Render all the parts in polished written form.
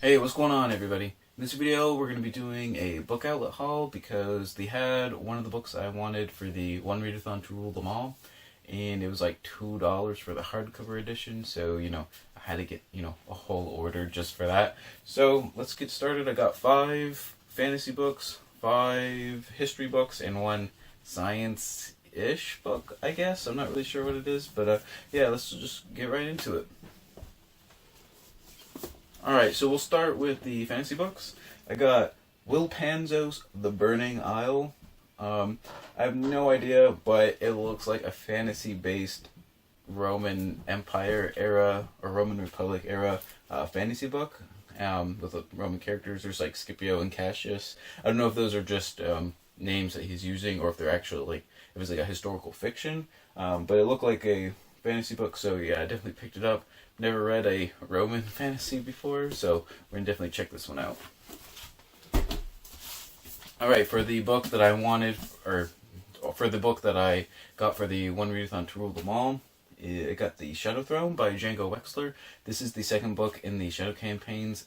Hey, what's going on, everybody? In this video, we're going to be doing a book outlet haul because they had one of the books I wanted for the One Readathon to Rule Them All, and it was like $2 for the hardcover edition, so, I had to get, a whole order just for that. So, let's get started. I got 5 fantasy books, 5 history books, and 1 science-ish book, I guess. I'm not really sure what it is, but yeah, let's just get right into it. Alright, so we'll start with the fantasy books. I got Will Panzo's The Burning Isle. I have no idea, but it looks like a fantasy-based Roman Empire era or Roman Republic era fantasy book with Roman characters. There's like Scipio and Cassius. I don't know if those are just names that he's using or if they're actually like if it's like a historical fiction. But it looked like a fantasy book, so yeah, I definitely picked it up. Never read a Roman fantasy before, so we're gonna definitely check this one out. Alright, for the book that I wanted, or for the book that I got for the One Readathon to Rule Them All, I got the Shadow Throne by Django Wexler. This is the second book in the Shadow Campaigns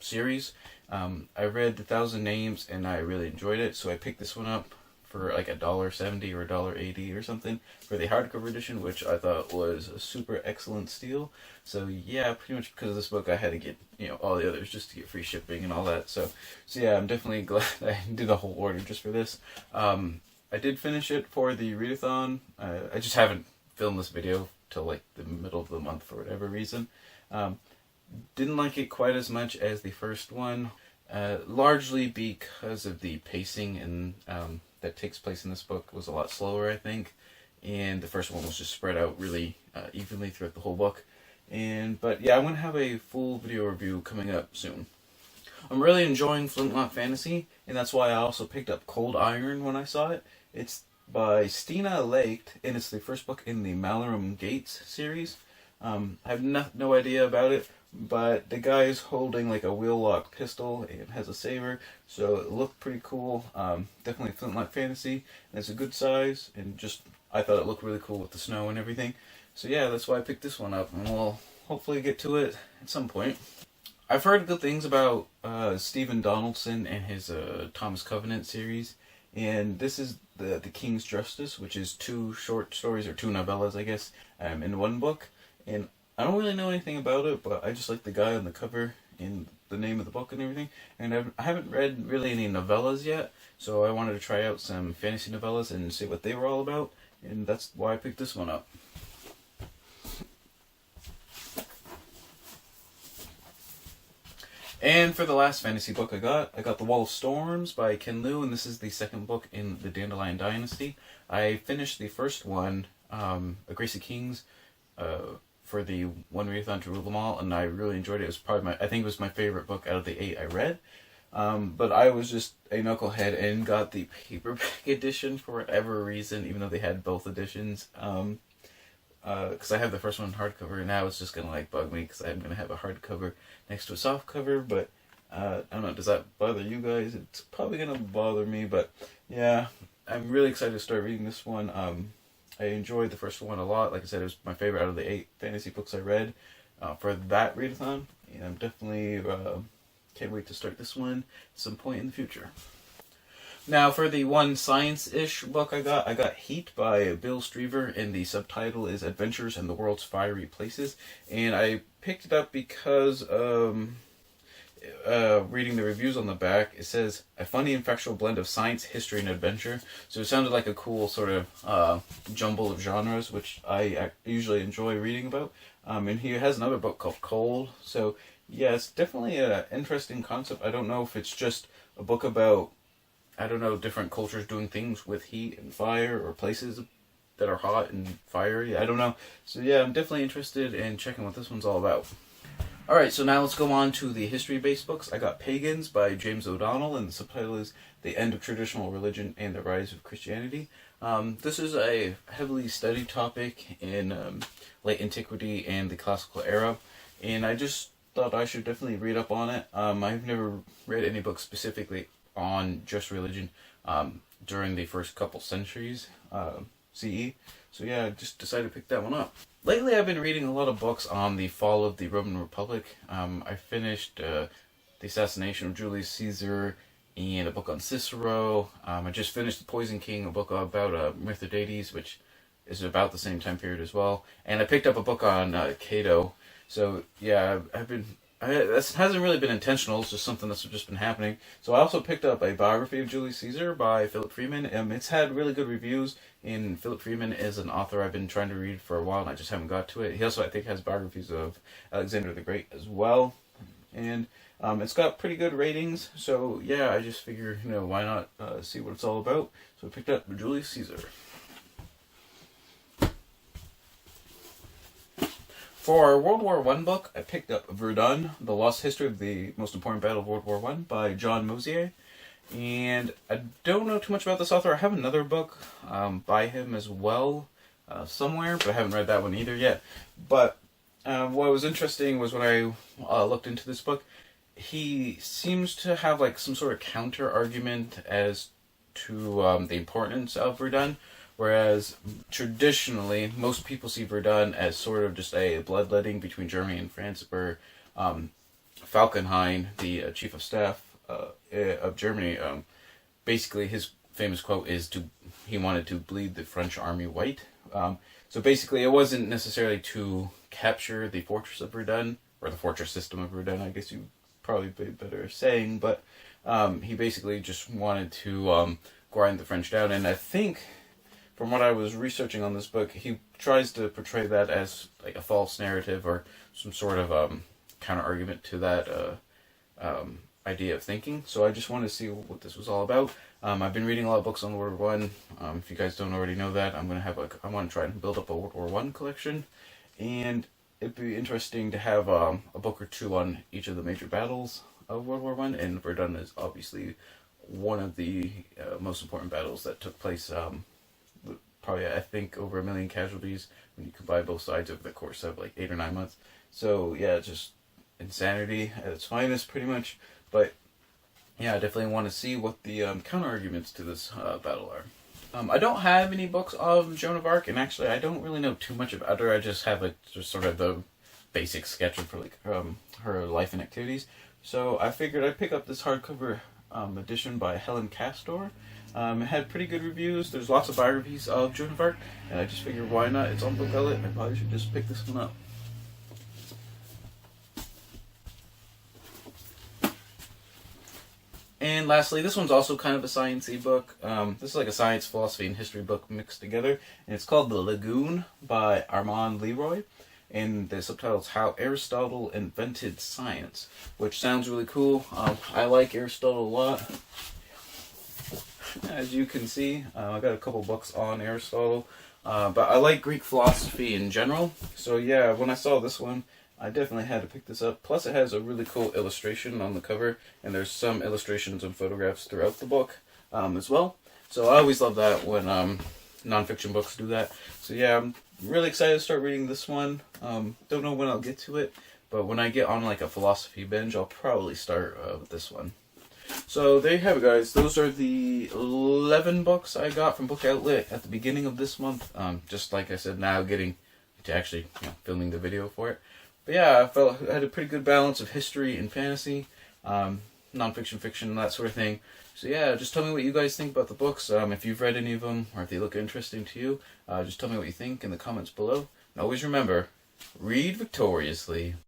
series. I read The Thousand Names and I really enjoyed it, so I picked this one up for like $1.70 or $1.80 or something for the hardcover edition, which I thought was a super excellent steal. So yeah, pretty much because of this book, I had to get all the others just to get free shipping and all that. So yeah, I'm definitely glad I did the whole order just for this. I did finish it for the readathon. I just haven't filmed this video till like the middle of the month for whatever reason. Didn't like it quite as much as the first one. Largely because of the pacing and that takes place in this book was a lot slower, I think, and the first one was just spread out really evenly throughout the whole book. But yeah, I'm gonna have a full video review coming up soon. I'm really enjoying Flintlock Fantasy, and that's why I also picked up Cold Iron when I saw it. It's by Stina Lake, and it's the first book in the Malarum Gates series. I have no idea about it, but the guy is holding like a wheel-lock pistol and has a saber, so it looked pretty cool. Definitely Flintlock Fantasy, and it's a good size, and just I thought it looked really cool with the snow and everything. So yeah, that's why I picked this one up, and we'll hopefully get to it at some point. I've heard good things about Stephen Donaldson and his Thomas Covenant series, and this is the King's Justice, which is 2 short stories, or 2 novellas, I guess, in one book. And I don't really know anything about it, but I just like the guy on the cover and the name of the book and everything. And I haven't read really any novellas yet, so I wanted to try out some fantasy novellas and see what they were all about, and that's why I picked this one up. And for the last fantasy book I got The Wall of Storms by Ken Liu, and this is the second book in the Dandelion Dynasty. I finished the first one, A Grace of Kings, for the One Readathon to Rule Them All, and I really enjoyed it. It was probably I think it was my favorite book out of the 8 I read. But I was just a knucklehead and got the paperback edition for whatever reason, even though they had both editions. Because I have the first one hardcover, and now it's just gonna like bug me because I'm gonna have a hardcover next to a soft cover. But I don't know, does that bother you guys? It's probably gonna bother me, but yeah, I'm really excited to start reading this one. I enjoyed the first one a lot. Like I said, it was my favorite out of the 8 fantasy books I read for that readathon, and I'm definitely can't wait to start this one at some point in the future. Now, for the one science-ish book I got Heat by Bill Streever, and the subtitle is Adventures in the World's Fiery Places. And I picked it up because reading the reviews on the back, it says a funny and factual blend of science, history, and adventure. So it sounded like a cool sort of jumble of genres, which I usually enjoy reading about. And he has another book called Cold. So yeah, it's definitely an interesting concept. I don't know if it's just a book about, I don't know, different cultures doing things with heat and fire, or places that are hot and fiery. I don't know. So yeah, I'm definitely interested in checking what this one's all about. Alright, so now let's go on to the history-based books. I got Pagans by James O'Donnell, and the subtitle is The End of Traditional Religion and the Rise of Christianity. This is a heavily studied topic in late antiquity and the classical era, and I just thought I should definitely read up on it. I've never read any books specifically on just religion during the first couple centuries CE. So yeah, I just decided to pick that one up. Lately, I've been reading a lot of books on the fall of the Roman Republic. I finished the assassination of Julius Caesar and a book on Cicero. I just finished The Poison King, a book about Mithridates, which is about the same time period as well. And I picked up a book on Cato. So yeah, this hasn't really been intentional. It's just something that's just been happening. So I also picked up a biography of Julius Caesar by Philip Freeman. It's had really good reviews. And Philip Freeman is an author I've been trying to read for a while, and I just haven't got to it. He also, I think, has biographies of Alexander the Great as well. And it's got pretty good ratings. So yeah, I just figure, why not see what it's all about. So I picked up Julius Caesar. For our World War I book, I picked up Verdun, The Lost History of the Most Important Battle of World War I by John Mosier. And I don't know too much about this author. I have another book by him as well somewhere, but I haven't read that one either yet. But what was interesting was when I looked into this book, he seems to have like some sort of counter argument as to the importance of Verdun. Whereas traditionally, most people see Verdun as sort of just a bloodletting between Germany and France, where Falkenhayn, the chief of staff of Germany, basically his famous quote is he wanted to bleed the French army white. So basically, it wasn't necessarily to capture the fortress of Verdun, or the fortress system of Verdun, I guess you probably be better saying, but he basically just wanted to grind the French down, and I think, from what I was researching on this book, he tries to portray that as like a false narrative or some sort of counter-argument to that idea of thinking. So I just wanted to see what this was all about. I've been reading a lot of books on World War I. If you guys don't already know that, I want to try and build up a World War I collection. And it'd be interesting to have a book or two on each of the major battles of World War I. And Verdun is obviously one of the most important battles that took place. Probably, I think, over 1 million casualties when you combine both sides over the course of like 8 or 9 months. So yeah, just insanity at its finest, pretty much. But yeah, I definitely want to see what the counter arguments to this battle are. I don't have any books of Joan of Arc, and actually, I don't really know too much about her. I just have like just sort of the basic sketch of her life and activities. So I figured I'd pick up this hardcover edition by Helen Castor. It had pretty good reviews. There's lots of biographies of Joan of Arc, and I just figured, why not? It's on Book Outlet. I probably should just pick this one up. And lastly, this one's also kind of a sciencey book. This is like a science, philosophy, and history book mixed together, and it's called The Lagoon by Armand Leroy. And the subtitle is How Aristotle Invented Science, which sounds really cool. I like Aristotle a lot. As you can see, I got a couple books on Aristotle, but I like Greek philosophy in general. So yeah, when I saw this one, I definitely had to pick this up. Plus, it has a really cool illustration on the cover, and there's some illustrations and photographs throughout the book as well. So I always love that when nonfiction books do that. So yeah, I'm really excited to start reading this one. Don't know when I'll get to it, but when I get on like a philosophy binge, I'll probably start with this one. So there you have it, guys. Those are the 11 books I got from Book Outlet at the beginning of this month. Just like I said, now getting to actually filming the video for it. But yeah, I felt I had a pretty good balance of history and fantasy, nonfiction, fiction, that sort of thing. So yeah, just tell me what you guys think about the books. If you've read any of them, or if they look interesting to you, just tell me what you think in the comments below. And always remember, read victoriously.